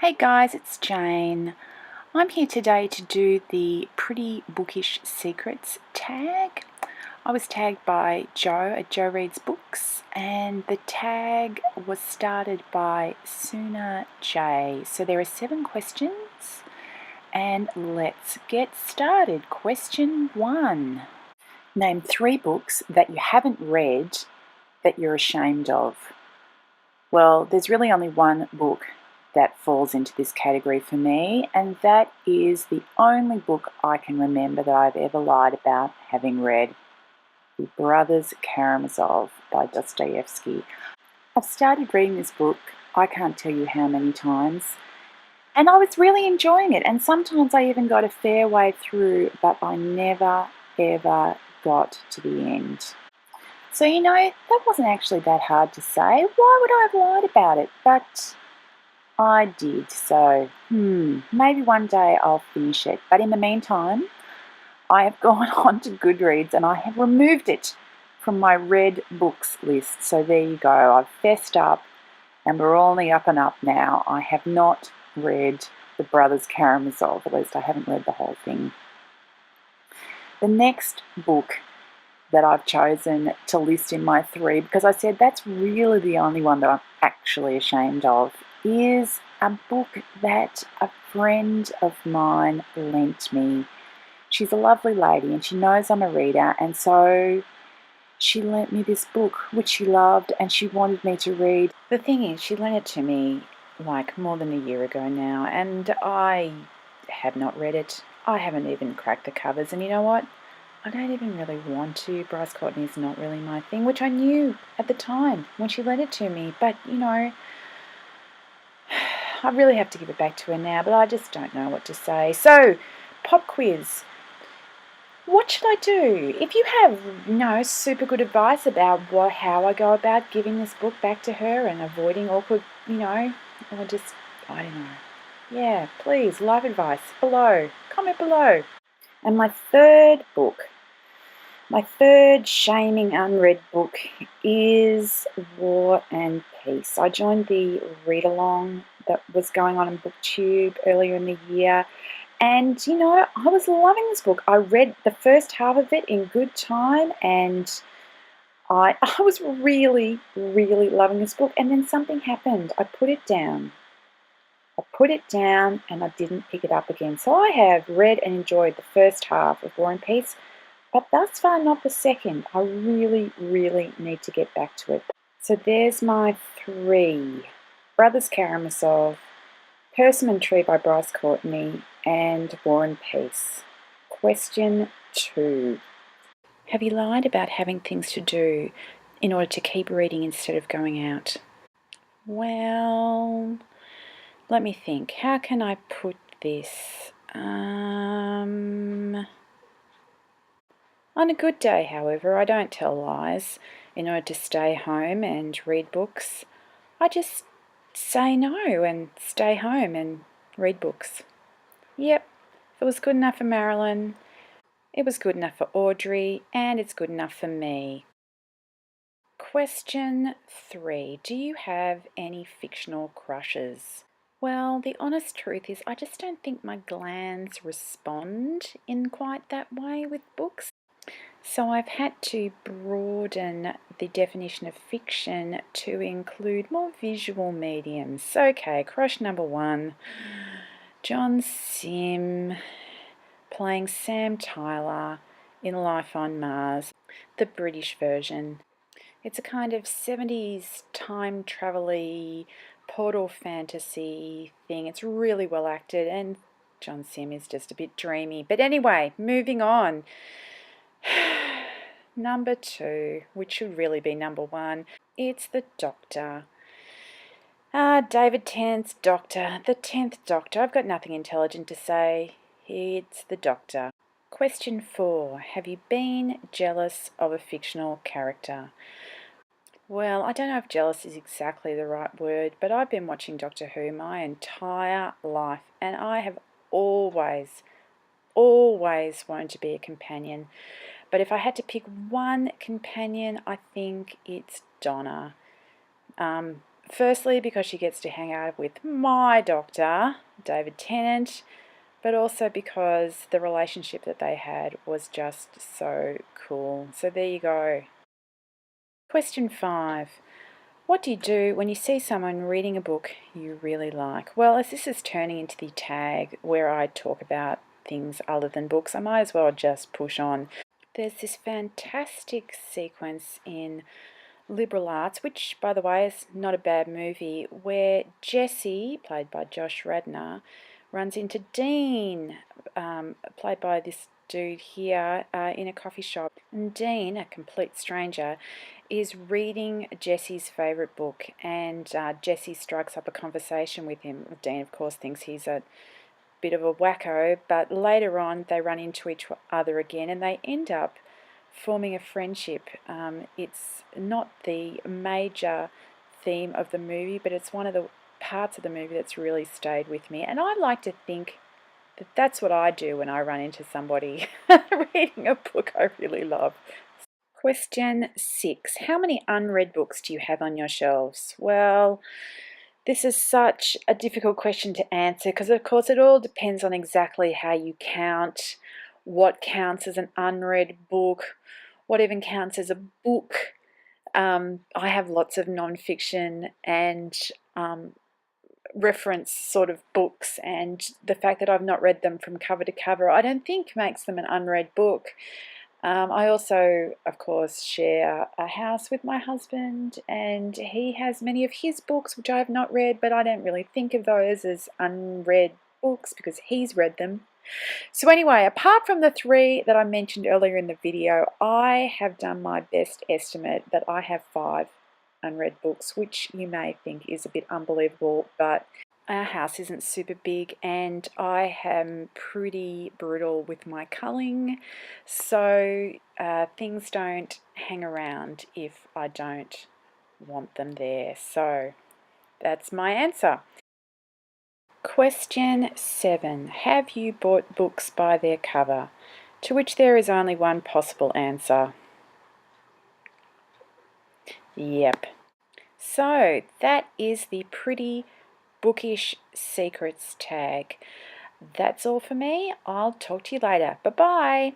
Hey guys, it's Jane. I'm here today to do the Pretty Bookish Secrets tag. I was tagged by Joe at Joe Reads Books, and the tag was started by Suna J. So there are 7 questions, and let's get started. Question 1. Name 3 books that you haven't read that you're ashamed of. Well, there's really only one book that falls into this category for me, and that is the only book I can remember that I've ever lied about having read, The Brothers Karamazov by Dostoevsky. I've started reading this book, I can't tell you how many times, and I was really enjoying it, and sometimes I even got a fair way through, but I never ever got to the end. So, that wasn't actually that hard to say. Why would I have lied about it? But I did, so maybe one day I'll finish it. But in the meantime, I have gone on to Goodreads and I have removed it from my read books list. So there you go. I've fessed up and we're all on the up and up now. I have not read The Brothers Karamazov. At least I haven't read the whole thing. The next book that I've chosen to list in my 3, because I said that's really the only one that I'm actually ashamed of, is a book that a friend of mine lent me. She's a lovely lady and she knows I'm a reader, and so she lent me this book which she loved and she wanted me to read. The thing is, she lent it to me like more than a year ago now, and I have not read it. I haven't even cracked the covers, and you know what? I don't even really want to. Bryce Courtney is not really my thing, which I knew at the time when she lent it to me. But, I really have to give it back to her now, but I just don't know what to say. So, pop quiz. What should I do? If you have, super good advice about how I go about giving this book back to her and avoiding awkward, or just, I don't know. Yeah, please, live advice below. Comment below. And my third shaming unread book is War and Peace. I joined the read-along that was going on BookTube earlier in the year, and I was loving this book. I read the first half of it in good time, and I was really, really loving this book, and then something happened. I put it down and I didn't pick it up again. So I have read and enjoyed the first half of War and Peace, but thus far not the second. I really, really need to get back to it. So there's my 3. Brothers Karamazov, Persimmon Tree by Bryce Courtney, and War and Peace. Question 2. Have you lied about having things to do in order to keep reading instead of going out? Well, let me think. How can I put this? On a good day, however, I don't tell lies in order to stay home and read books. I just say no and stay home and read books. Yep, if it was good enough for Marilyn, it was good enough for Audrey, and it's good enough for me. Question 3. Do you have any fictional crushes? Well, the honest truth is I just don't think my glands respond in quite that way with books. So I've had to broaden the definition of fiction to include more visual mediums. Okay, crush number 1, John Sim playing Sam Tyler in Life on Mars, the British version. It's a kind of 70s time travel-y portal fantasy thing. It's really well acted, and John Sim is just a bit dreamy. But anyway, moving on. Number 2, which should really be number 1, it's the Doctor. David Tennant's Doctor, the 10th Doctor. I've got nothing intelligent to say. It's the Doctor. Question 4. Have you been jealous of a fictional character? Well, I don't know if jealous is exactly the right word, but I've been watching Doctor Who my entire life, and I have always wanted to be a companion. But if I had to pick one companion, I think it's Donna. Firstly, because she gets to hang out with my doctor, David Tennant, but also because the relationship that they had was just so cool. So there you go. Question 5. What do you do when you see someone reading a book you really like? Well, as this is turning into the tag where I talk about things other than books, I might as well just push on. There's this fantastic sequence in Liberal Arts, which, by the way, is not a bad movie, where Jesse, played by Josh Radnor, runs into Dean, played by this dude here, in a coffee shop. And Dean, a complete stranger, is reading Jesse's favourite book, and Jesse strikes up a conversation with him. Dean, of course, thinks he's a bit of a wacko, but later on they run into each other again and they end up forming a friendship. It's not the major theme of the movie, but it's one of the parts of the movie that's really stayed with me. And I like to think that that's what I do when I run into somebody reading a book I really love. Question 6. How many unread books do you have on your shelves? Well, this is such a difficult question to answer because, of course, it all depends on exactly how you count, what counts as an unread book, what even counts as a book. I have lots of non-fiction and reference sort of books, and the fact that I've not read them from cover to cover, I don't think makes them an unread book. I also, of course, share a house with my husband, and he has many of his books which I have not read, but I don't really think of those as unread books because he's read them. So anyway, apart from the 3 that I mentioned earlier in the video, I have done my best estimate that I have 5 unread books, which you may think is a bit unbelievable, but our house isn't super big and I am pretty brutal with my culling, so things don't hang around if I don't want them there. So that's my answer. Question 7. Have you bought books by their cover? To which there is only one possible answer. Yep. So that is the pretty bookish secrets tag. That's all for me. I'll talk to you later. Bye-bye.